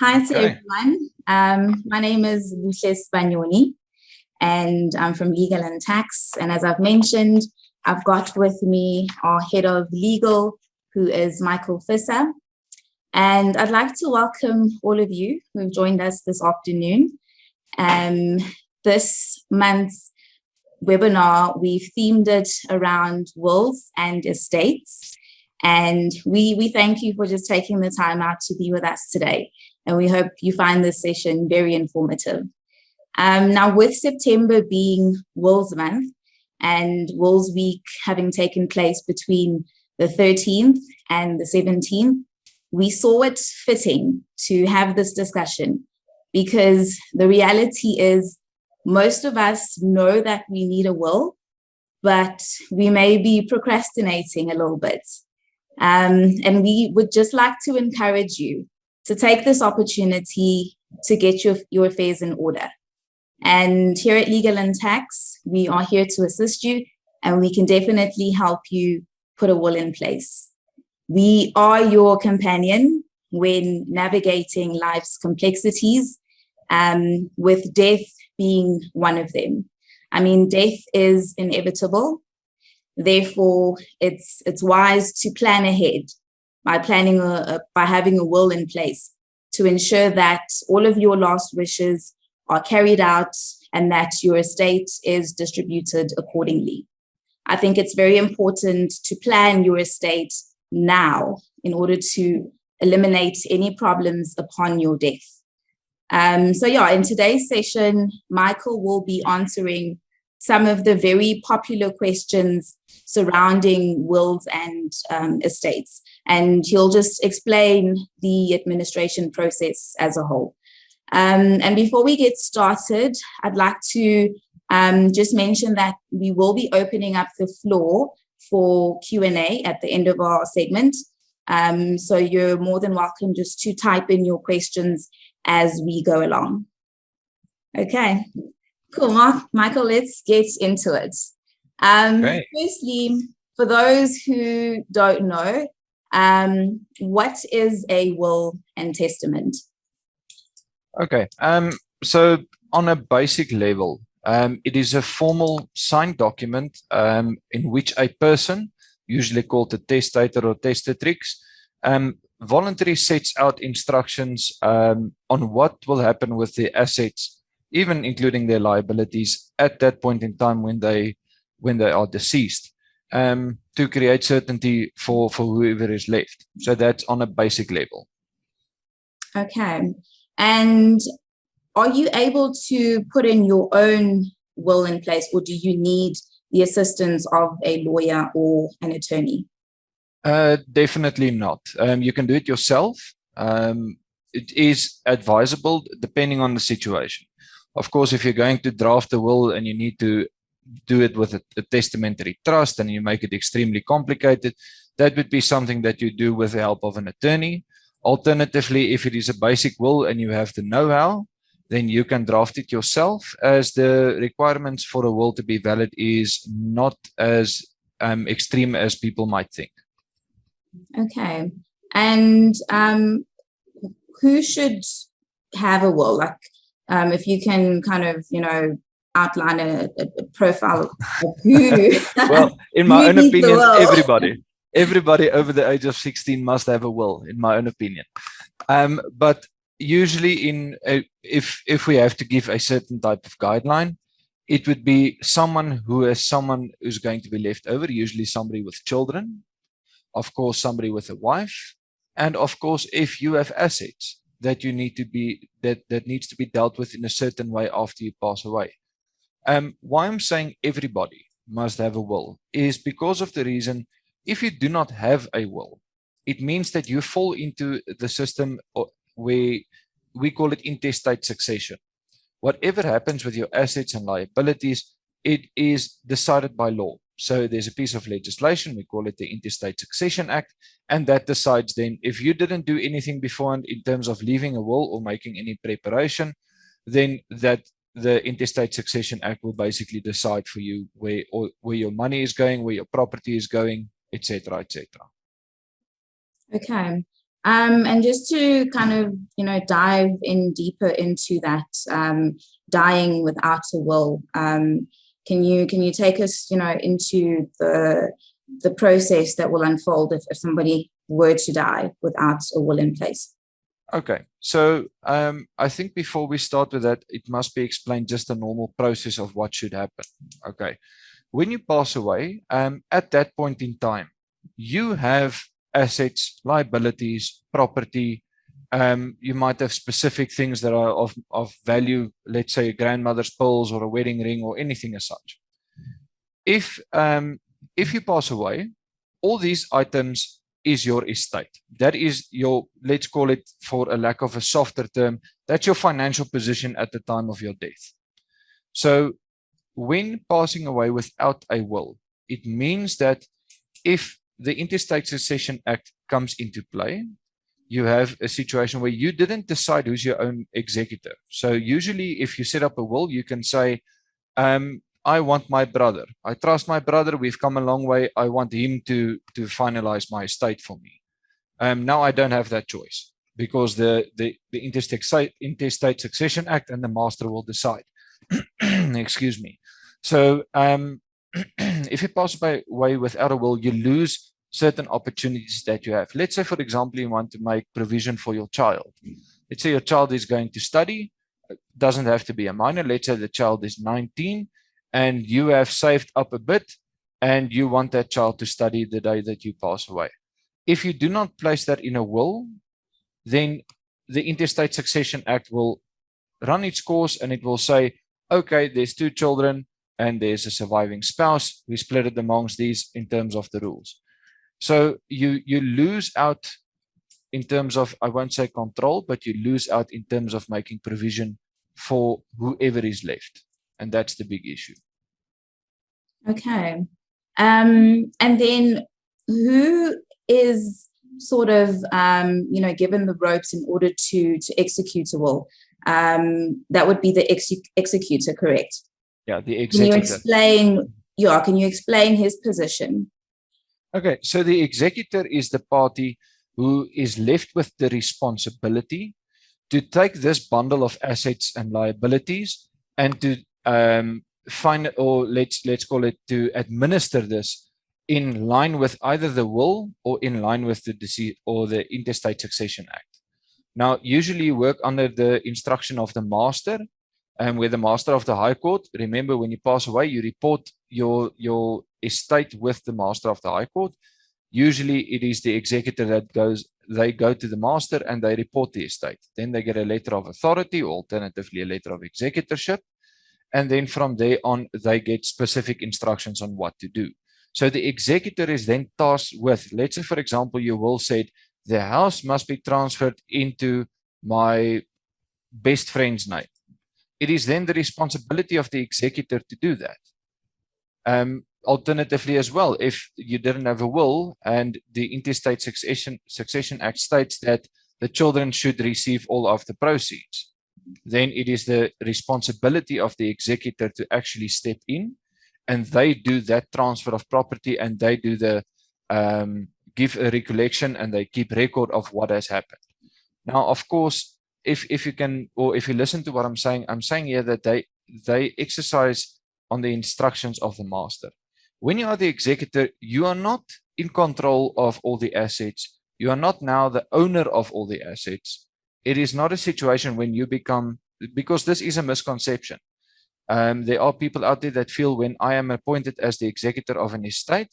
Hi to Okay. everyone. My name is Lucia Spagnoni, and I'm from Legal&Tax. And as I've mentioned, I've got with me our head of legal, who is Michael Visser. And I'd like to welcome all of you who've joined us this afternoon. This month's webinar, we've themed it around wills and estates. And we thank you for just taking the time out to be with us today. And we hope you find this session very informative. Now, with September being Wills Month and Wills Week having taken place between the 13th and the 17th, we saw it fitting to have this discussion because the reality is most of us know that we need a will, but we may be procrastinating a little bit. And we would just like to encourage you to take this opportunity to get your affairs in order. And here at Legal&Tax, we are here to assist you, and we can definitely help you put a will in place. We are your companion when navigating life's complexities, with death being one of them. I mean, death is inevitable. Therefore, it's wise to plan ahead by having a will in place to ensure that all of your last wishes are carried out and that your estate is distributed accordingly. I think it's very important to plan your estate now in order to eliminate any problems upon your death. So in today's session, Michael will be answering some of the very popular questions surrounding wills and estates. And he'll just explain the administration process as a whole. And before we get started, I'd like to just mention that we will be opening up the floor for Q&A at the end of our segment. So you're more than welcome just to type in your questions as we go along. Okay. Cool, Michael, let's get into it. Great. Firstly, for those who don't know, what is a will and testament? Okay. So on a basic level, it is a formal signed document in which a person, usually called a testator or testatrix, voluntarily sets out instructions on what will happen with the assets, even including their liabilities at that point in time when they are deceased, to create certainty for whoever is left. So that's on a basic level. Okay. And are you able to put in your own will in place, or do you need the assistance of a lawyer or an attorney? Definitely not. You can do it yourself. It is advisable depending on the situation. Of course, if you're going to draft a will and you need to do it with a testamentary trust and you make it extremely complicated, that would be something that you do with the help of an attorney. Alternatively, if it is a basic will and you have the know-how, then you can draft it yourself, as the requirements for a will to be valid is not as extreme as people might think. Okay. And who should have a will? Like, if you can kind of, outline a profile of who. Well, in my own opinion, everybody over the age of 16 must have a will, in my own opinion. But usually if we have to give a certain type of guideline, it would be someone who's going to be left over, usually somebody with children, of course, somebody with a wife, and of course, if you have assets that you need to be, that needs to be dealt with in a certain way after you pass away. Why I'm saying everybody must have a will is because of the reason, if you do not have a will, it means that you fall into the system where we call it intestate succession. Whatever happens with your assets and liabilities, it is decided by law. So there's a piece of legislation, we call it the Intestate Succession Act, and that decides then if you didn't do anything beforehand in terms of leaving a will or making any preparation, then that the Intestate Succession Act will basically decide for you where your money is going, where your property is going, etc., etc. Okay. And just to kind of, dive in deeper into that, dying without a will, can you take us, into the process that will unfold if somebody were to die without a will in place? Okay, so I think before we start with that, it must be explained just the normal process of what should happen. Okay, when you pass away, at that point in time, you have assets, liabilities, property. You might have specific things that are of value, let's say a grandmother's pearls or a wedding ring or anything as such. If you pass away, all these items is your estate. That is your, let's call it, for a lack of a softer term, that's your financial position at the time of your death. So when passing away without a will, it means that if the Interstate Succession Act comes into play, you have a situation where you didn't decide who's your own executor. So usually if you set up a will, you can say, I want my brother. I trust my brother. We've come a long way. I want him to finalize my estate for me. Now I don't have that choice because the Interstate Succession Act and the master will decide. Excuse me. So if you pass away without a will, you lose certain opportunities that you have. Let's say, for example, you want to make provision for your child. Let's say your child is going to study. It doesn't have to be a minor. Let's say the child is 19 and you have saved up a bit and you want that child to study the day that you pass away. If you do not place that in a will, then the Interstate Succession Act will run its course and it will say, okay, there's 2 children and there's a surviving spouse. We split it amongst these in terms of the rules. So you lose out in terms of, I won't say control, but you lose out in terms of making provision for whoever is left. And that's the big issue. Okay. And then who is sort of, given the ropes in order to execute a will? That would be the executor, correct? Yeah, the executor. Can you explain his position? Okay, so the executor is the party who is left with the responsibility to take this bundle of assets and liabilities and to find, or let's call it, to administer this in line with either the will or in line with the Interstate Succession Act. Now, usually you work under the instruction of the master, and with the master of the High Court. Remember, when you pass away, you report your estate with the master of the High Court. Usually it is the executor that they go to the master and they report the estate. Then they get a letter of authority, or alternatively a letter of executorship. And then from there on, they get specific instructions on what to do. So the executor is then tasked with, let's say, for example, your will said, the house must be transferred into my best friend's name. It is then the responsibility of the executor to do that. Alternatively as well, if you didn't have a will and the Interstate Succession Act states that the children should receive all of the proceeds, then it is the responsibility of the executor to actually step in, and they do that transfer of property, and they do the give a recollection, and they keep record of what has happened. Now, of course, if you can, or if you listen to what I'm saying here that they exercise on the instructions of the master. When you are the executor, you are not in control of all the assets. You are not now the owner of all the assets. It is not a situation when you become, because this is a misconception. There are people out there that feel when I am appointed as the executor of an estate,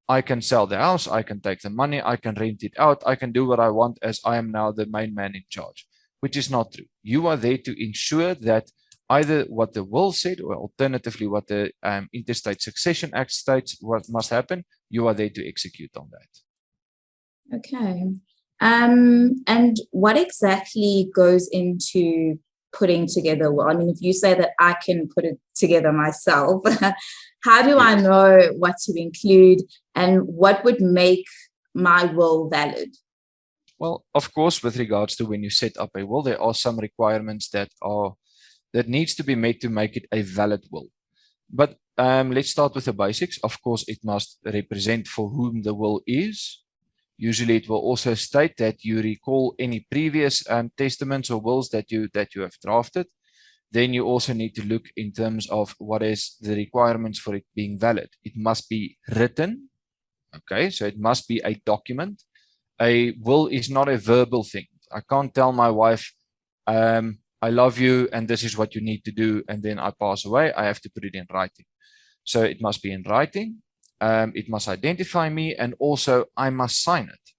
I can sell the house, I can take the money, I can rent it out, I can do what I want as I am now the main man in charge, which is not true. You are there to ensure that either what the will said or alternatively what the Interstate Succession Act states what must happen, you are there to execute on that. Okay. And what exactly goes into putting together a will? I mean, if you say that I can put it together myself, how do I know what to include and what would make my will valid? Well, of course, with regards to when you set up a will, there are some requirements that needs to be met to make it a valid will. But let's start with the basics. Of course, it must represent for whom the will is. Usually it will also state that you recall any previous testaments or wills that you have drafted. Then you also need to look in terms of what is the requirements for it being valid. It must be written. Okay, so it must be a document. A will is not a verbal thing. I can't tell my wife, I love you and this is what you need to do, and then I pass away. I have to put it in writing. So it must be in writing. It must identify me, and also I must sign it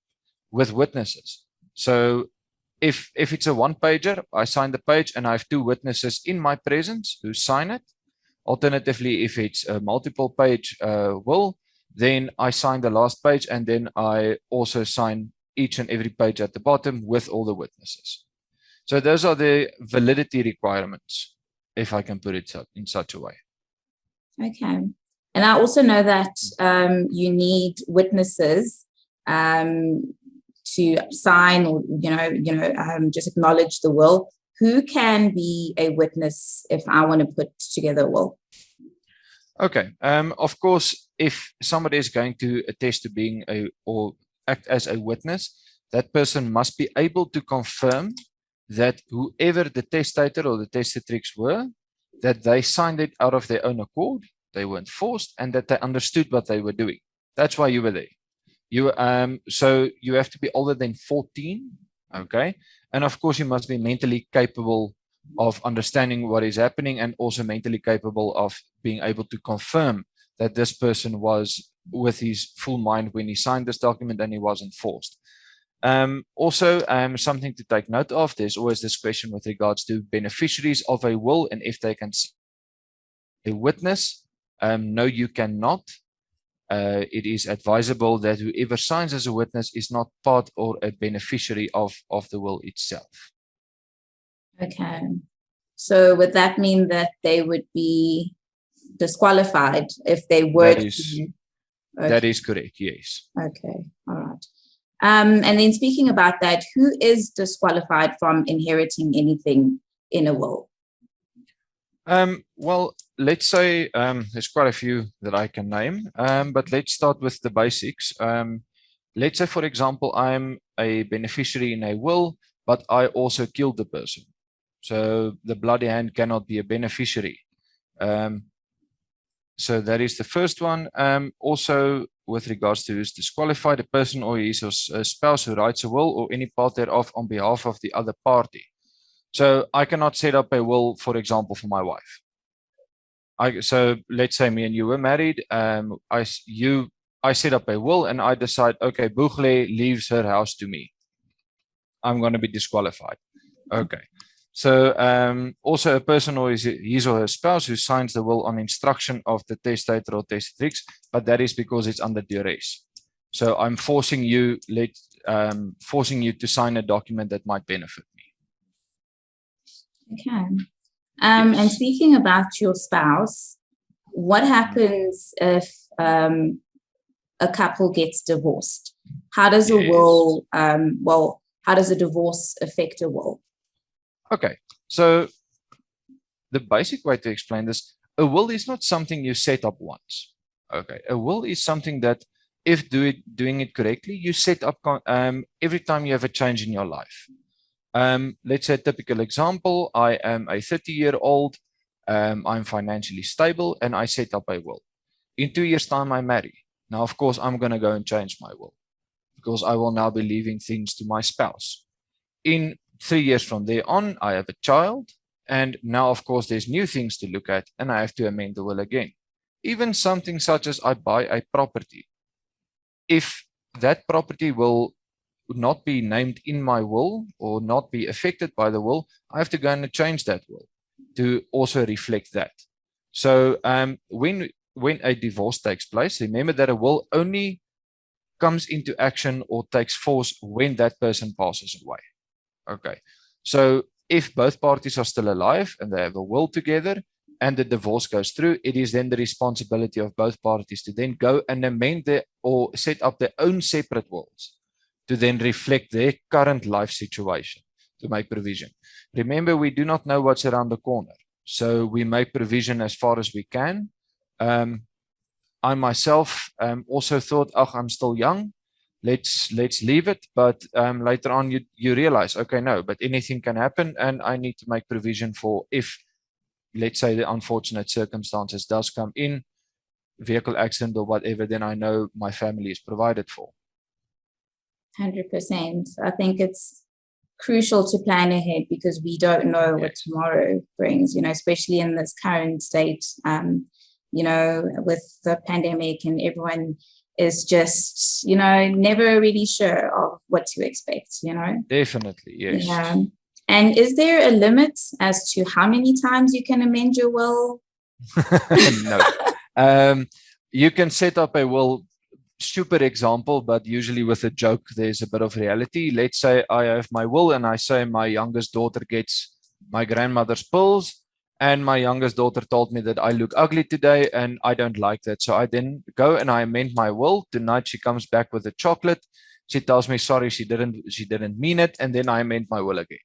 with witnesses. So if it's a one-pager, I sign the page and I have two witnesses in my presence who sign it. Alternatively, if it's a multiple-page will, then I sign the last page, and then I also sign each and every page at the bottom with all the witnesses. So those are the validity requirements, if I can put it in such a way. Okay. And I also know that you need witnesses to sign or, just acknowledge the will. Who can be a witness if I want to put together a will? Okay. Of course, if somebody is going to attest to being or act as a witness, that person must be able to confirm that whoever the testator or the testatrix were, that they signed it out of their own accord, they weren't forced, and that they understood what they were doing. That's why you were there. So you have to be older than 14, okay? And of course, you must be mentally capable of understanding what is happening, and also mentally capable of being able to confirm that this person was with his full mind when he signed this document and he wasn't forced. Also, something to take note of, there's always this question with regards to beneficiaries of a will, and if they can a witness. No, you cannot. It is advisable that whoever signs as a witness is not part or a beneficiary of the will itself. Okay. So would that mean that they would be disqualified if they were? That is correct, yes. Okay, all right. And then speaking about that, who is disqualified from inheriting anything in a will? Well, let's say there's quite a few that I can name, but let's start with the basics. Let's say, for example, I'm a beneficiary in a will, but I also killed the person. So the bloody hand cannot be a beneficiary. So that is the first one. Also, with regards to who's disqualified, a person or his spouse who writes a will or any part thereof on behalf of the other party. So I cannot set up a will, for example, for my wife. So let's say me and you were married. I set up a will and I decide, okay, Bugle leaves her house to me. I'm going to be disqualified. Okay. So also a person or his or her spouse who signs the will on instruction of the testator or testatrix, but that is because it's under duress. So I'm forcing you to sign a document that might benefit me. Okay. Yes. And speaking about your spouse, what happens if a couple gets divorced? How does a will, how does a divorce affect a will? Okay, so the basic way to explain this, a will is not something you set up once. Okay, a will is something that if doing it correctly, you set up every time you have a change in your life. Let's say a typical example, I am a 30-year-old, I'm financially stable, and I set up a will. In 2 years' time, I marry. Now, of course, I'm going to go and change my will because I will now be leaving things to my spouse. In 3 years from there on, I have a child, and now, of course, there's new things to look at, and I have to amend the will again. Even something such as I buy a property. If that property will not be named in my will or not be affected by the will, I have to go and change that will to also reflect that. So when a divorce takes place, remember that a will only comes into action or takes force when that person passes away. Okay, so if both parties are still alive and they have a will together and the divorce goes through, it is then the responsibility of both parties to then go and amend or set up their own separate wills to then reflect their current life situation to make provision. Remember, we do not know what's around the corner, so we make provision as far as we can. I myself also thought, I'm still young. let's leave it. But later on, you realize, okay, no, but anything can happen, and I need to make provision for if, let's say, the unfortunate circumstances does come in, vehicle accident or whatever, then I know my family is provided for. 100%. I think it's crucial to plan ahead because we don't know what tomorrow brings, especially in this current state, with the pandemic, and everyone is just, never really sure of what to expect, Definitely, yes. Yeah. And is there a limit as to how many times you can amend your will? No. You can set up a will, stupid example, but usually with a joke, there's a bit of reality. Let's say I have my will and I say my youngest daughter gets my grandmother's pills, and my youngest daughter told me that I look ugly today and I don't like that. So I then go and I amend my will. Tonight she comes back with a chocolate. She tells me, sorry, she didn't mean it. And then I amend my will again.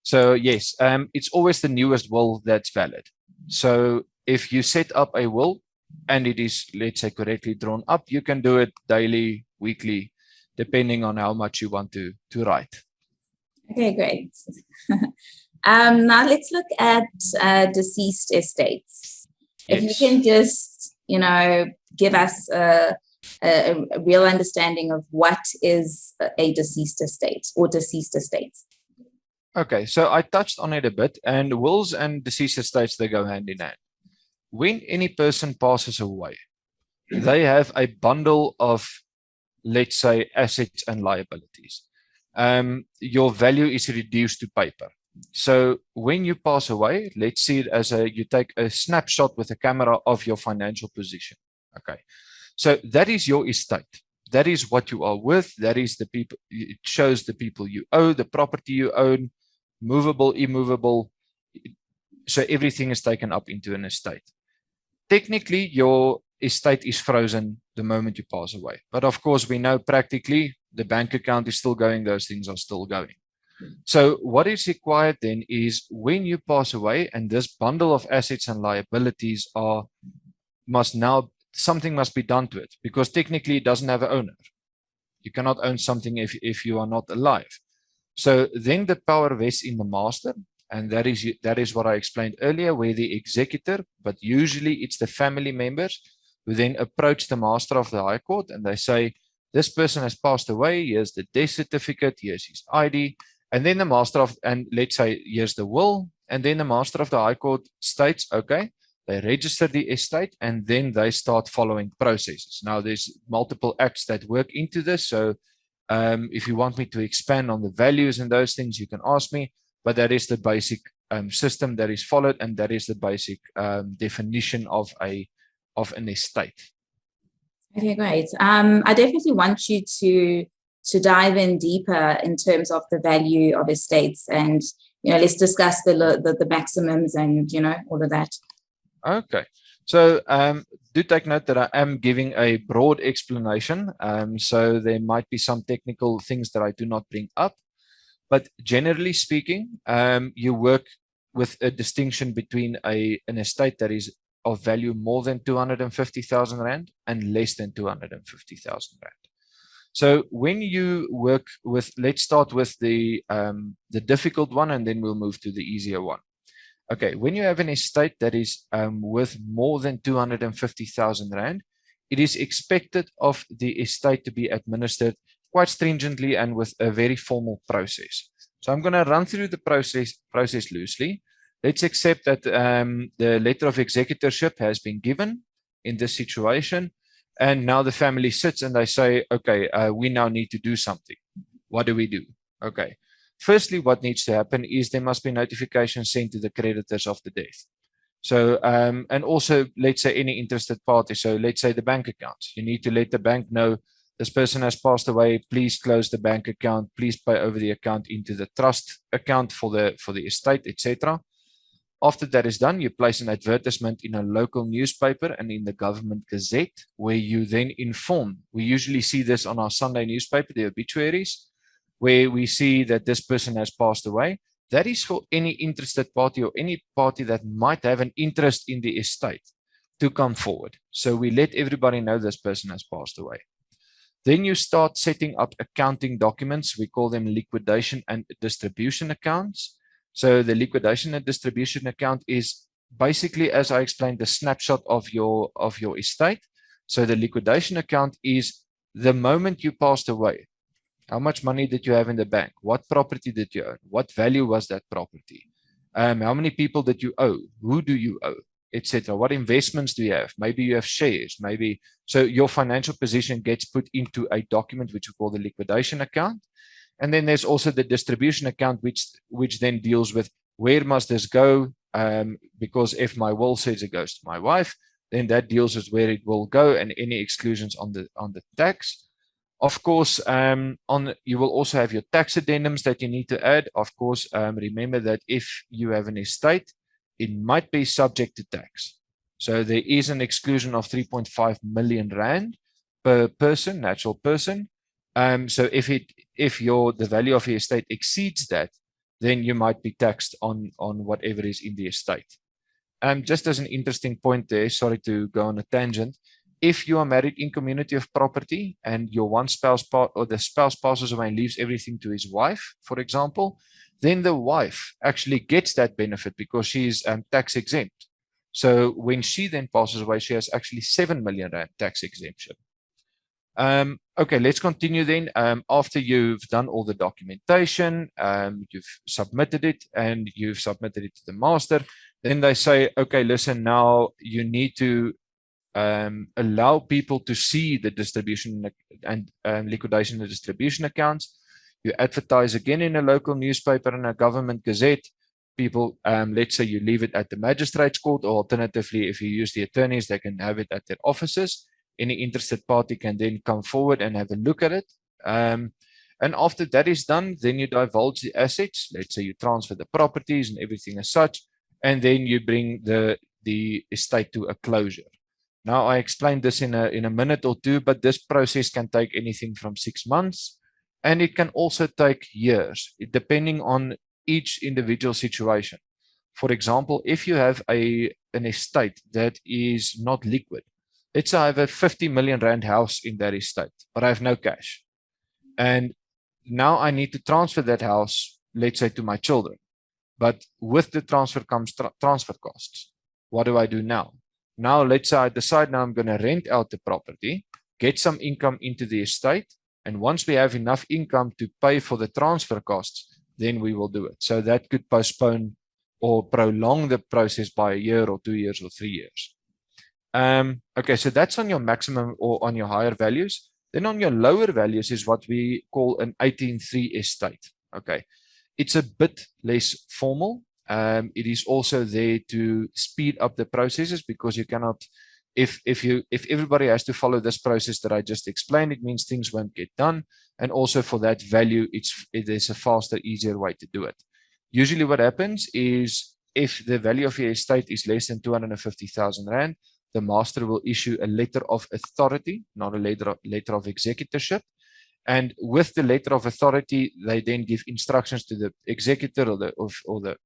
So yes, it's always the newest will that's valid. So if you set up a will and it is, let's say, correctly drawn up, you can do it daily, weekly, depending on how much you want to write. Okay, great. Now let's look at deceased estates. Yes. If you can just, give us a real understanding of what is a deceased estate or deceased estates. Okay, so I touched on it a bit, and wills and deceased estates, they go hand in hand. When any person passes away, they have a bundle of, let's say, assets and liabilities. Your value is reduced to paper. So when you pass away, let's see it as you take a snapshot with a camera of your financial position. Okay, so that is your estate. That is what you are worth. That is the people. It shows the people you owe, the property you own, movable, immovable. So everything is taken up into an estate. Technically, your estate is frozen the moment you pass away. But of course, we know practically the bank account is still going. Those things are still going. So what is required then is when you pass away, and this bundle of assets and liabilities something must be done to it, because technically it doesn't have an owner. You cannot own something if you are not alive. So then the power vests in the master, and that is what I explained earlier, where the executor, but usually it's the family members, who then approach the master of the High Court and they say, this person has passed away, here's the death certificate, here's his ID, and then the master and let's say here's the will, and then the master of the High Court states, okay, they register the estate, and then they start following processes. Now there's multiple acts that work into this, so if you want me to expand on the values and those things, you can ask me, but that is the basic system that is followed, and that is the basic definition of an estate. Okay, great. I definitely want you to dive in deeper in terms of the value of estates, and let's discuss the maximums and all of that. Okay, so do take note that I am giving a broad explanation, so there might be some technical things that I do not bring up, but generally speaking, you work with a distinction between an estate that is of value more than 250,000 Rand and less than 250,000 Rand. So when you work with, let's start with the difficult one, and then we'll move to the easier one. Okay, when you have an estate that is worth more than 250,000 Rand, it is expected of the estate to be administered quite stringently and with a very formal process. So I'm going to run through the process loosely. Let's accept that the letter of executorship has been given in this situation, and now the family sits and they say, okay, we now need to do something. What do we do? Okay. Firstly, what needs to happen is there must be notification sent to the creditors of the death. So, and also, let's say any interested party. So let's say the bank accounts. You need to let the bank know this person has passed away. Please close the bank account. Please pay over the account into the trust account for the estate, etc. After that is done, you place an advertisement in a local newspaper and in the government gazette, where you then inform. We usually see this on our Sunday newspaper, the obituaries, where we see that this person has passed away. That is for any interested party or any party that might have an interest in the estate to come forward. So we let everybody know this person has passed away. Then you start setting up accounting documents. We call them liquidation and distribution accounts. So the liquidation and distribution account is basically, as I explained, the snapshot of your estate. So the liquidation account is the moment you passed away. How much money did you have in the bank? What property did you own? What value was that property? How many people did you owe? Who do you owe? Etc. What investments do you have? Maybe you have shares. Maybe so your financial position gets put into a document which we call the liquidation account. And then there's also the distribution account, which then deals with where must this go? Because if my will says it goes to my wife, then that deals with where it will go and any exclusions on the tax. Of course, you will also have your tax addendums that you need to add. Of course, remember that if you have an estate, it might be subject to tax. So there is an exclusion of 3.5 million rand per person, natural person. So if the value of your estate exceeds that, then you might be taxed on whatever is in the estate. Just as an interesting point there, sorry to go on a tangent. If you are married in community of property and your one spouse or the spouse passes away and leaves everything to his wife, for example, then the wife actually gets that benefit because she is tax exempt. So when she then passes away, she has actually 7 million rand tax exemption. Okay, let's continue then. After you've done all the documentation, you've submitted it and you've submitted it to the master, then they say, okay, listen, now you need to allow people to see the distribution and liquidation and distribution accounts. You advertise again in a local newspaper and a government gazette. People, let's say you leave it at the magistrate's court, or alternatively, if you use the attorneys, they can have it at their offices. Any interested party can then come forward and have a look at it. And after that is done, then you divulge the assets. Let's say you transfer the properties and everything as such, and then you bring the estate to a closure. Now, I explained this in a minute or two, but this process can take anything from 6 months, and it can also take years, depending on each individual situation. For example, if you have an estate that is not liquid, let's say I have a 50 million rand house in that estate, but I have no cash. And now I need to transfer that house, let's say, to my children. But with the transfer comes transfer costs. What do I do now? Now, let's say I decide now I'm going to rent out the property, get some income into the estate, and once we have enough income to pay for the transfer costs, then we will do it. So that could postpone or prolong the process by a year or 2 years or 3 years. Okay, so that's on your maximum or on your higher values. Then on your lower values is what we call an 18.3 estate. Okay, it's a bit less formal. It is also there to speed up the processes, because you cannot, if everybody has to follow this process that I just explained, it means things won't get done. And also for that value, there's a faster, easier way to do it. Usually what happens is if the value of your estate is less than 250,000 rand, the master will issue a letter of authority, not a letter of executorship. And with the letter of authority, they then give instructions to the executor or the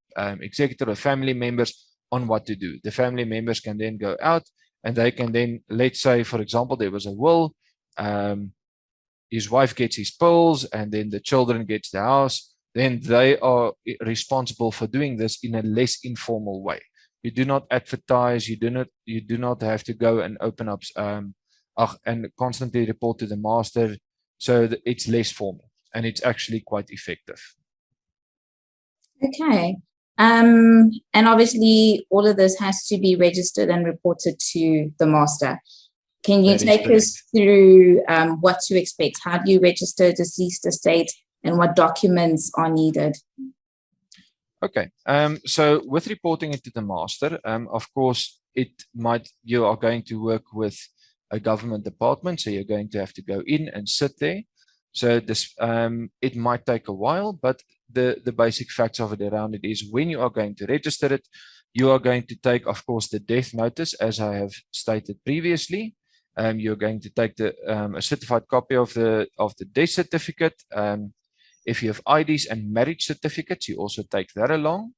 executor or family members on what to do. The family members can then go out and they can then, let's say, for example, there was a will, his wife gets his pills and then the children gets the house. Then they are responsible for doing this in a less informal way. You do not advertise. You do not have to go and open up and constantly report to the master. So it's less formal and it's actually quite effective. Okay. And obviously all of this has to be registered and reported to the master. Can you take us through what to expect? How do you register deceased estate and what documents are needed? Okay. So with reporting it to the master, of course, you are going to work with a government department, so you're going to have to go in and sit there. So this it might take a while, but the basic facts of it around it is when you are going to register it, you are going to take, of course, the death notice, as I have stated previously. You're going to take a certified copy of the death certificate. If you have IDs and marriage certificates, you also take that along.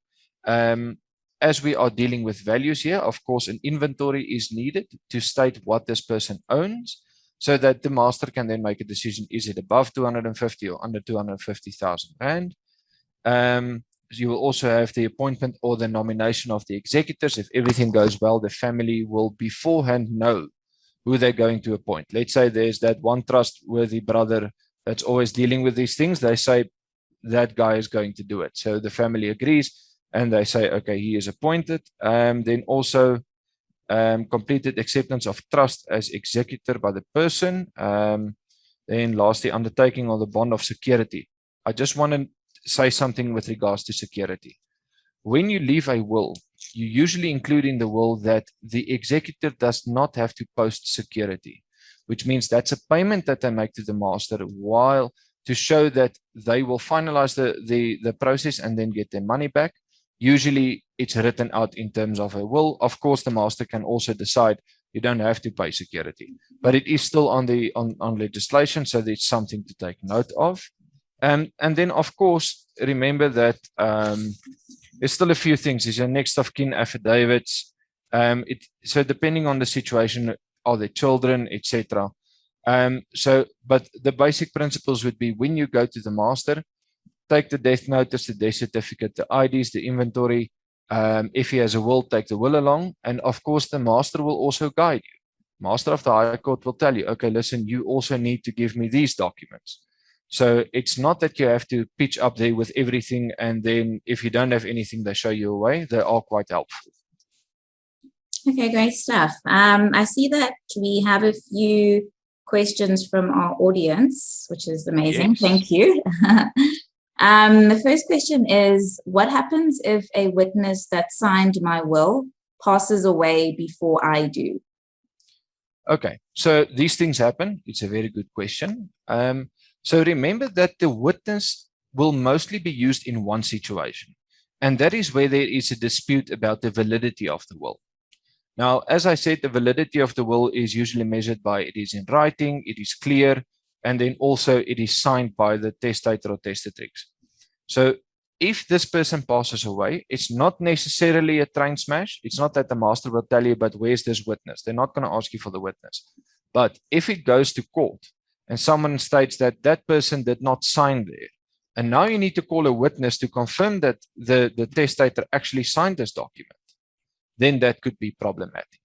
As we are dealing with values here, of course, an inventory is needed to state what this person owns. so that the master can then make a decision, is it above 250 or under 250,000 rand. You will also have the appointment or the nomination of the executors. If everything goes well, the family will beforehand know who they're going to appoint. Let's say there's that one trustworthy brother that's always dealing with these things. They say that guy is going to do it. So the family agrees and they say, okay, he is appointed. Then also completed acceptance of trust as executor by the person. Then lastly, undertaking of the bond of security. I just want to say something with regards to security. When you leave a will, you usually include in the will that the executor does not have to post security, which means that's a payment that they make to the master while to show that they will finalize the process and then get their money back. Usually it's written out in terms of a will. Of course, the master can also decide you don't have to pay security, but it is still on legislation, so there's something to take note of. And then, of course, remember that there's still a few things. There's your next of kin affidavits. So depending on the situation, are there children, etc. But the basic principles would be when you go to the master, take the death notice, the death certificate, the IDs, the inventory. If he has a will, take the will along. And of course, the master will also guide you. Master of the High Court will tell you, okay, listen, you also need to give me these documents. So it's not that you have to pitch up there with everything, and then if you don't have anything, they show you a way. They are quite helpful. Okay, great stuff. I see that we have a few questions from our audience, which is amazing. Yes. Thank you. The first question is, what happens if a witness that signed my will passes away before I do? Okay, so these things happen. It's a very good question. So remember that the witness will mostly be used in one situation, and that is where there is a dispute about the validity of the will. Now, as I said, the validity of the will is usually measured by it is in writing, it is clear, and then also it is signed by the testator or testatrix. So if this person passes away, it's not necessarily a train smash. It's not that the master will tell you, but where's this witness? They're not going to ask you for the witness. But if it goes to court and someone states that that person did not sign there, and now you need to call a witness to confirm that the testator actually signed this document, then that could be problematic.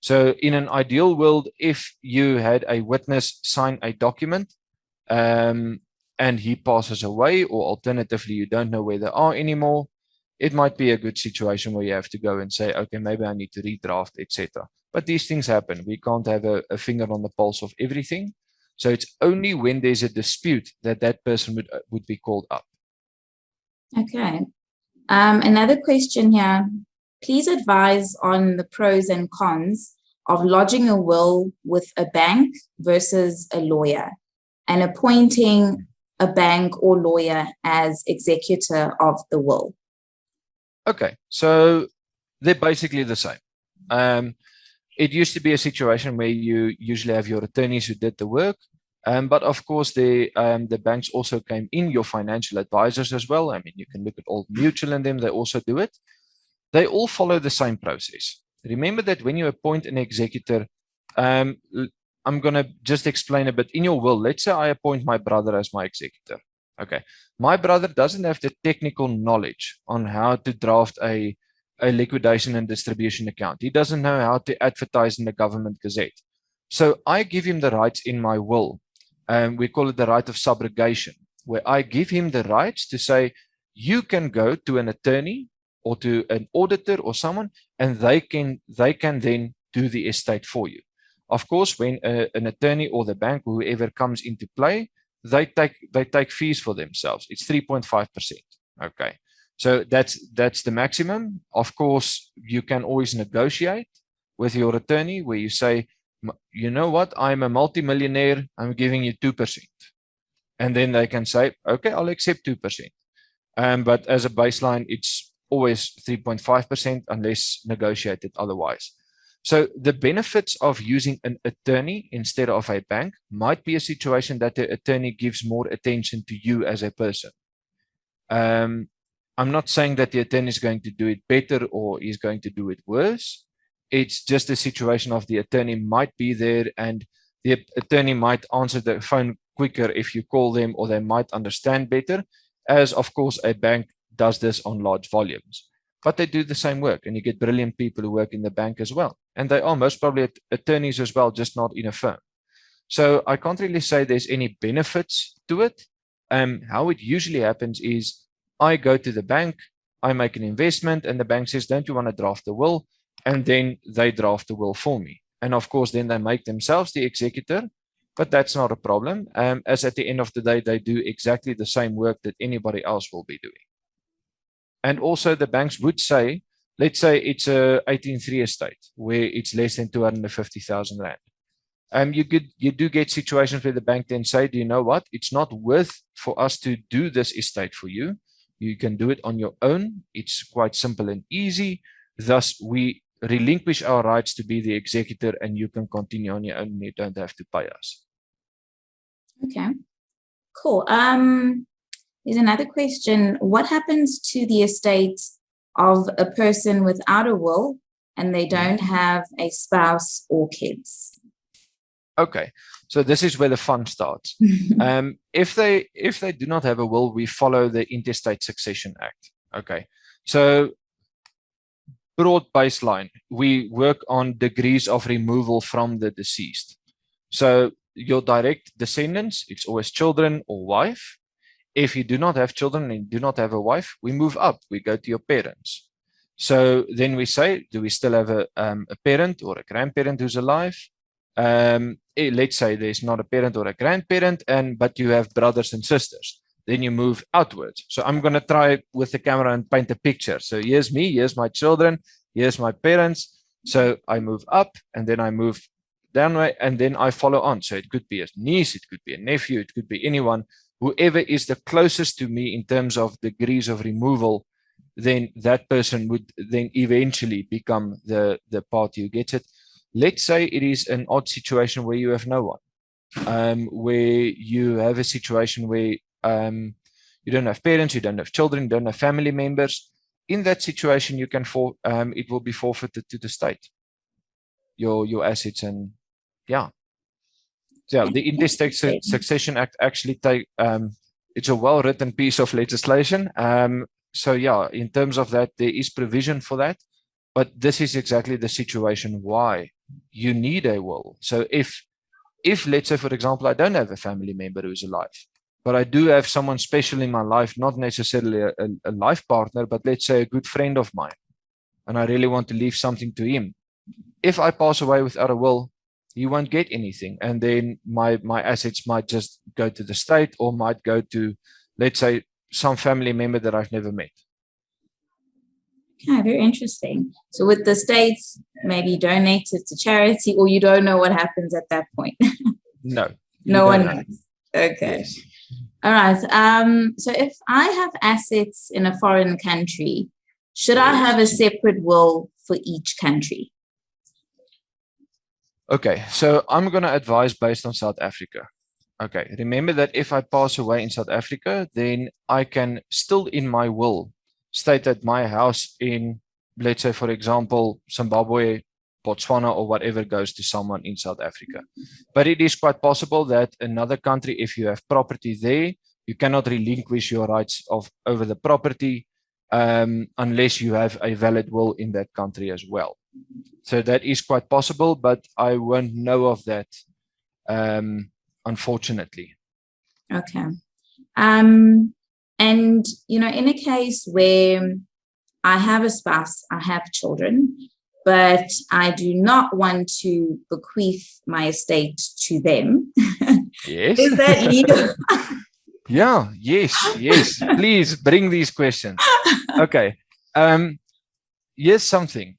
So in an ideal world, if you had a witness sign a document and he passes away, or alternatively, you don't know where they are anymore, it might be a good situation where you have to go and say, okay, maybe I need to redraft, etc. But these things happen. We can't have a finger on the pulse of everything. So it's only when there's a dispute that that person would be called up. Okay. Another question here. Please advise on the pros and cons of lodging a will with a bank versus a lawyer and appointing a bank or lawyer as executor of the will. Okay, so they're basically the same. It used to be a situation where you usually have your attorneys who did the work, but of course the banks also came in, your financial advisors as well. I mean, you can look at Old Mutual and them, they also do it. They all follow the same process. Remember that when you appoint an executor, I'm going to just explain a bit. In your will, let's say I appoint my brother as my executor. Okay. My brother doesn't have the technical knowledge on how to draft a liquidation and distribution account. He doesn't know how to advertise in the government gazette. So I give him the rights in my will. We call it the right of subrogation, where I give him the rights to say, you can go to an attorney or to an auditor or someone, and they can then do the estate for you. Of course, when an attorney or the bank or whoever comes into play, they take fees for themselves. It's 3.5%. Okay, so that's the maximum. Of course, you can always negotiate with your attorney where you say, you know what, I'm a multimillionaire, I'm giving you 2%, and then they can say, okay, I'll accept 2%. But as a baseline, it's always 3.5% unless negotiated otherwise. So the benefits of using an attorney instead of a bank might be a situation that the attorney gives more attention to you as a person. I'm not saying that the attorney is going to do it better or is going to do it worse. It's just a situation of the attorney might be there and The attorney might answer the phone quicker if you call them, or they might understand better, as of course a bank does this on large volumes. But they do the same work, and you get brilliant people who work in the bank as well. And they are most probably attorneys as well, just not in a firm. So I can't really say there's any benefits to it. How it usually happens is I go to the bank, I make an investment, and the bank says, don't you want to draft the will? And then they draft the will for me. And of course, then they make themselves the executor, but that's not a problem, as at the end of the day, they do exactly the same work that anybody else will be doing. And also the banks would say, let's say it's a 18.3 estate where it's less than 250,000 rand. You do get situations where the bank then say, do you know what? It's not worth for us to do this estate for you. You can do it on your own. It's quite simple and easy. Thus, we relinquish our rights to be the executor, and you can continue on your own. You don't have to pay us. Okay, cool. There's another question. What happens to the estate of a person without a will and they don't have a spouse or kids? Okay, so this is where the fun starts. If they do not have a will, we follow the Interstate Succession Act. Okay, so broad baseline, we work on degrees of removal from the deceased. So your direct descendants, it's always children or wife. If you do not have children and do not have a wife, we move up, we go to your parents. So then we say, do we still have a parent or a grandparent who's alive? Let's say there's not a parent or a grandparent, but you have brothers and sisters. Then you move outwards. So I'm going to try with the camera and paint a picture. So here's me, here's my children, here's my parents. So I move up, and then I move downward, and then I follow on. So it could be a niece, it could be a nephew, it could be anyone, whoever is the closest to me in terms of degrees of removal, then that person would then eventually become the party who gets it. Let's say it is an odd situation where you have no one, where you have a situation where you don't have parents, you don't have children, you don't have family members. In that situation, you can it will be forfeited to the state, your assets, and yeah. So the Interstate Succession Act actually it's a well-written piece of legislation. So yeah, in terms of that, there is provision for that. But this is exactly the situation why you need a will. So if let's say, for example, I don't have a family member who's alive, but I do have someone special in my life, not necessarily a life partner, but let's say a good friend of mine, and I really want to leave something to him. If I pass away without a will, he won't get anything. And then my assets might just go to the state, or might go to, let's say, some family member that I've never met. Okay, very interesting. So with the states, maybe donate it to charity, or you don't know what happens at that point. No. No one knows. Okay. Yes. All right. So if I have assets in a foreign country, should I have a separate will for each country? Okay, so I'm going to advise based on South Africa. Okay, remember that if I pass away in South Africa, then I can still in my will state that my house in, let's say, for example, Zimbabwe, Botswana, or whatever goes to someone in South Africa. But it is quite possible that another country, if you have property there, you cannot relinquish your rights over the property unless you have a valid will in that country as well. So that is quite possible, but I won't know of that, unfortunately. Okay. And, in a case where I have a spouse, I have children, but I do not want to bequeath my estate to them. Yes. Is that legal? Yeah, yes. Please bring these questions. Okay. Here's something.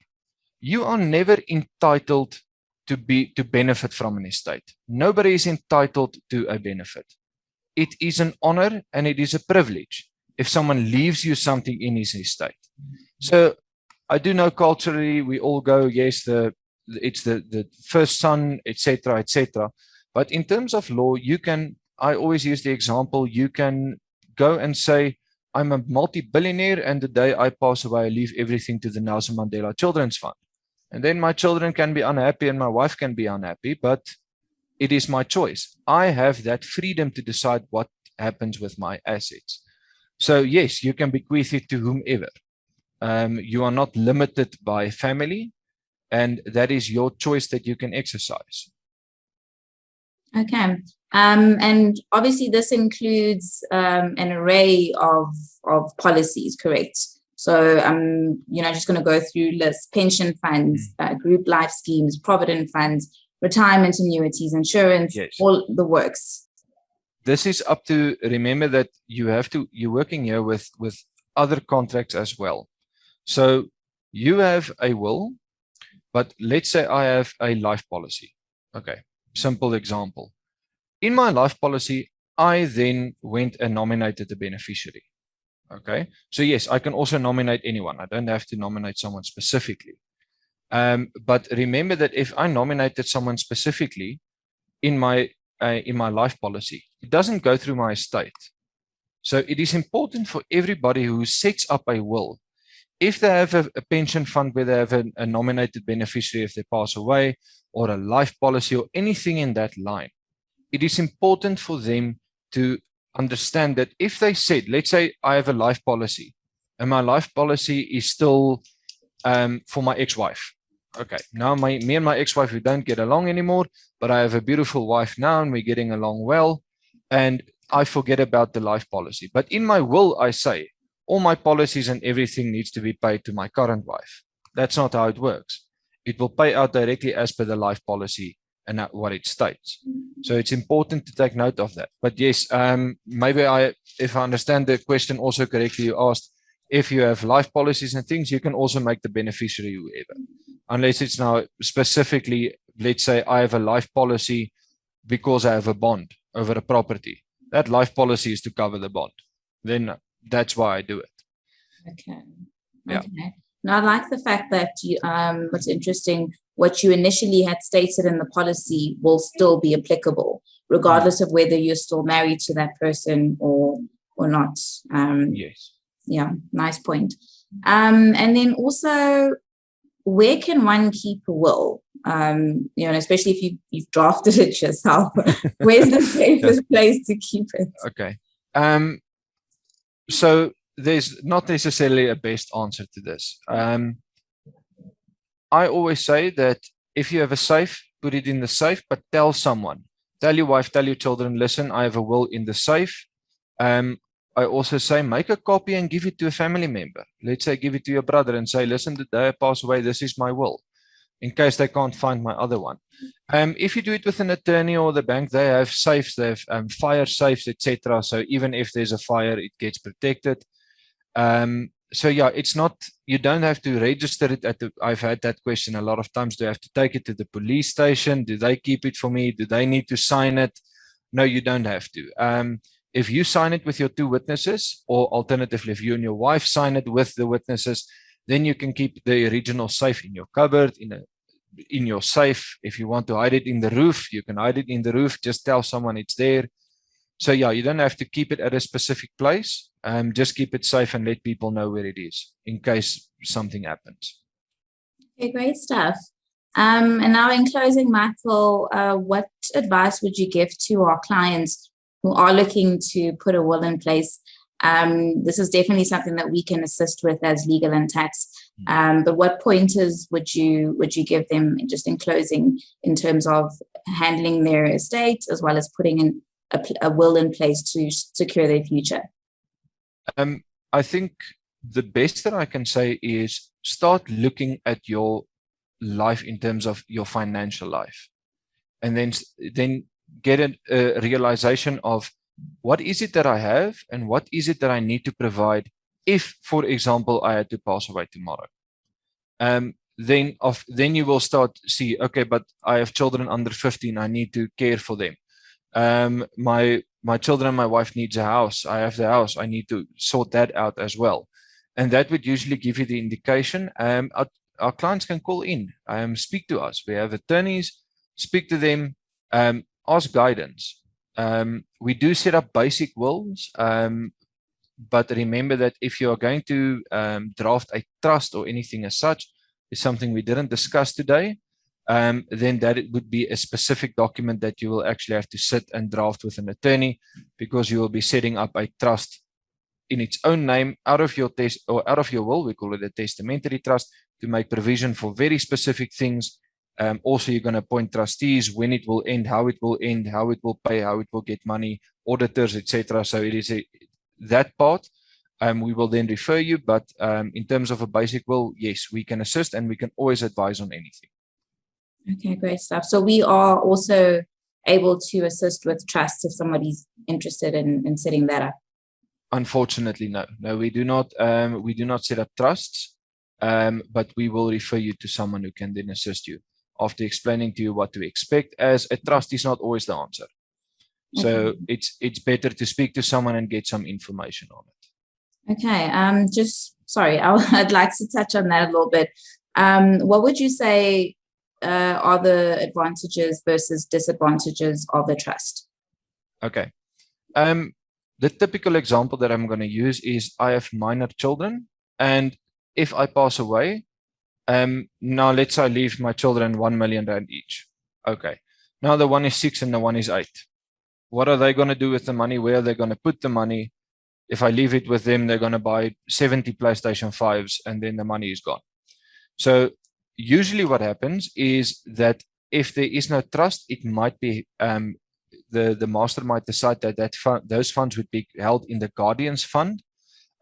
You are never entitled to benefit from an estate. Nobody is entitled to a benefit. It is an honor and it is a privilege if someone leaves you something in his estate. So I do know culturally we all go, yes, it's the first son, etc., etc. But in terms of law, I always use the example, you can go and say, I'm a multi-billionaire, and the day I pass away, I leave everything to the Nelson Mandela Children's Fund. And then my children can be unhappy and my wife can be unhappy, but it is my choice. I have that freedom to decide what happens with my assets. So yes, you can bequeath it to whomever. You are not limited by family, and that is your choice that you can exercise. Okay. And obviously this includes an array of policies, correct? So I'm just going to go through lists: pension funds, group life schemes, provident funds, retirement annuities, insurance, yes, all the works. This is up to, remember that you're working here with other contracts as well. So you have a will, but let's say I have a life policy. Okay, simple example. In my life policy, I then went and nominated a beneficiary. Okay, so yes, I can also nominate anyone. I don't have to nominate someone specifically. But remember that if I nominated someone specifically in my life policy, it doesn't go through my estate. So it is important for everybody who sets up a will, if they have a pension fund where they have a nominated beneficiary if they pass away, or a life policy or anything in that line, it is important for them to understand that if they said, let's say I have a life policy and my life policy is still for my ex-wife. Okay, now me and my ex-wife, we don't get along anymore, but I have a beautiful wife now and we're getting along well, and I forget about the life policy. But in my will, I say all my policies and everything needs to be paid to my current wife. That's not how it works. It will pay out directly as per the life policy and what it states. So it's important to take note of that. But yes, maybe if I understand the question also correctly, you asked if you have life policies and things, you can also make the beneficiary whoever. Unless it's now specifically, let's say I have a life policy because I have a bond over a property. That life policy is to cover the bond. Then that's why I do it. Okay. Yeah. Okay. Now, I like the fact that what's interesting, what you initially had stated in the policy will still be applicable, regardless of whether you're still married to that person or not. Yes. Yeah, nice point. And then also, where can one keep a will? Especially if you've drafted it yourself, where's the safest place to keep it? Okay. So there's not necessarily a best answer to this. I always say that if you have a safe, put it in the safe, but tell someone, tell your wife, tell your children, listen, I have a will in the safe. I also say, make a copy and give it to a family member. Let's say, give it to your brother and say, listen, the day I pass away, this is my will, in case they can't find my other one. If you do it with an attorney or the bank, they have safes, they have fire safes, etc. So even if there's a fire, it gets protected. So yeah, it's not, you don't have to register it I've had that question a lot of times. Do I have to take it to the police station? Do they keep it for me? Do they need to sign it? No, you don't have to. If you sign it with your two witnesses, or alternatively, if you and your wife sign it with the witnesses, then you can keep the original safe in your cupboard, in your safe. If you want to hide it in the roof, you can hide it in the roof. Just tell someone it's there. So yeah, you don't have to keep it at a specific place. Just keep it safe and let people know where it is in case something happens. Okay, great stuff. And now in closing, Michael, what advice would you give to our clients who are looking to put a will in place? This is definitely something that we can assist with as Legal&Tax. But what pointers would you give them just in closing in terms of handling their estate as well as putting in a will in place to secure their future? I think the best that I can say is start looking at your life in terms of your financial life, and then get a realization of what is it that I have and what is it that I need to provide if, for example, I had to pass away tomorrow. Then you will start to see, okay, but I have children under 15, I need to care for them. My children and my wife needs a house. I have the house. I need to sort that out as well. And that would usually give you the indication. Our clients can call in, speak to us. We have attorneys, speak to them, ask guidance. We do set up basic wills, but remember that if you are going to draft a trust or anything as such, is something we didn't discuss today. then that it would be a specific document that you will actually have to sit and draft with an attorney, because you will be setting up a trust in its own name out of your out of your will. We call it a testamentary trust, to make provision for very specific things. Also, you're going to appoint trustees, when it will end, how it will end, how it will pay, how it will get money, auditors, etc. So it is that part. We will then refer you, but in terms of a basic will, yes, we can assist, and we can always advise on anything. Okay, great stuff. So we are also able to assist with trust if somebody's interested in setting that up. Unfortunately, no. No, we do not. We do not set up trusts, but we will refer you to someone who can then assist you after explaining to you what to expect, as a trust is not always the answer. So it's better to speak to someone and get some information on it. Okay. Just sorry, I'd like to touch on that a little bit. What would you say are the advantages versus disadvantages of the trust? Okay. The typical example that I'm going to use is I have minor children, and if I pass away, now let's say I leave my children 1 million rand each. Okay. Now the one is 6 and the one is 8. What are they going to do with the money? Where are they going to put the money? If I leave it with them, they're going to buy 70 PlayStation 5s, and then the money is gone. So usually what happens is that if there is no trust, it might be the master might decide that those funds would be held in the guardian's fund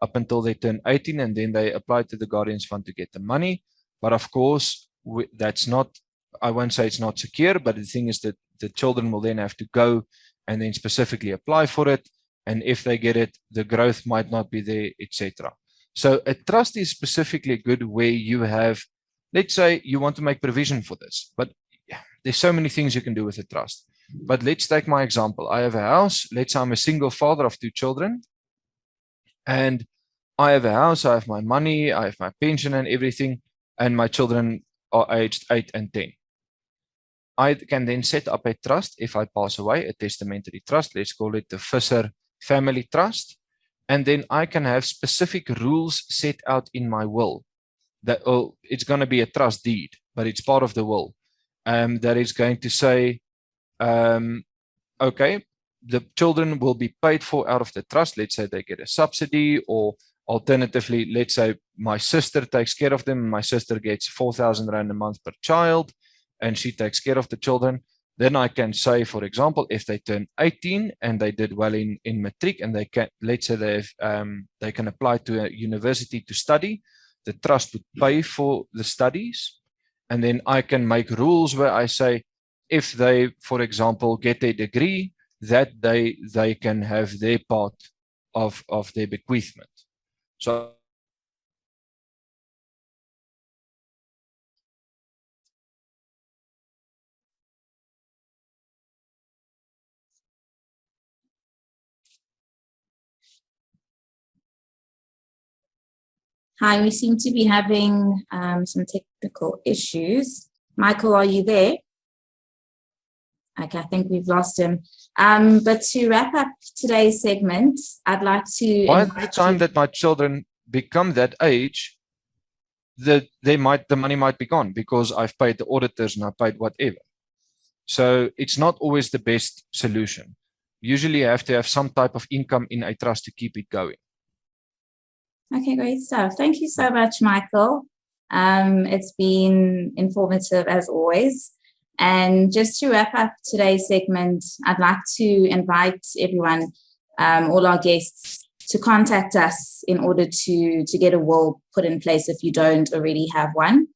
up until they turn 18, and then they apply to the guardian's fund to get the money. But of course, that's not, I won't say it's not secure, but the thing is that the children will then have to go and then specifically apply for it. And if they get it, the growth might not be there, etc. So a trust is specifically good where you have, let's say you want to make provision for this, but there's so many things you can do with a trust. But let's take my example. I have a house. Let's say I'm a single father of 2 children, and I have a house, I have my money, I have my pension and everything, and my children are aged 8 and 10. I can then set up a trust if I pass away, a testamentary trust. Let's call it the Visser Family Trust. And then I can have specific rules set out in my will. That it's going to be a trust deed, but it's part of the will. That is going to say, okay, the children will be paid for out of the trust. Let's say they get a subsidy, or alternatively, let's say my sister takes care of them. My sister gets 4,000 rand a month per child, and she takes care of the children. Then I can say, for example, if they turn 18 and they did well in matric, and they can, let's say they can apply to a university to study, the trust would pay for the studies. And then I can make rules where I say, if they, for example, get a degree, that they can have their part of their bequeathment. So Hi, we seem to be having some technical issues. Michael, are you there? Okay, I think we've lost him. But to wrap up today's segment, I'd like to by the time that my children become that age, the money might be gone, because I've paid the auditors and I paid whatever. So it's not always the best solution. Usually you have to have some type of income in a trust to keep it going. Okay, great stuff. Thank you so much, Michael. It's been informative as always. And just to wrap up today's segment, I'd like to invite everyone, all our guests, to contact us in order to get a will put in place if you don't already have one.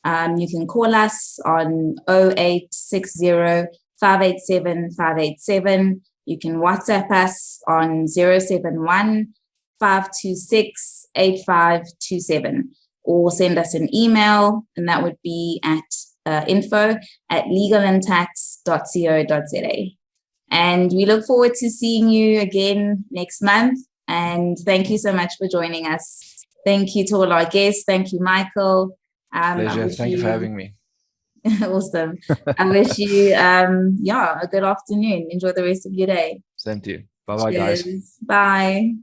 You can call us on 0860 587 587. You can WhatsApp us on 071 526 8527, or send us an email, and that would be at info@legalandtax.co.za. And we look forward to seeing you again next month. And thank you so much for joining us. Thank you to all our guests. Thank you, Michael. Pleasure. Thank you for having me. Awesome. I wish you a good afternoon. Enjoy the rest of your day. Same to you. Bye-bye, guys. Bye.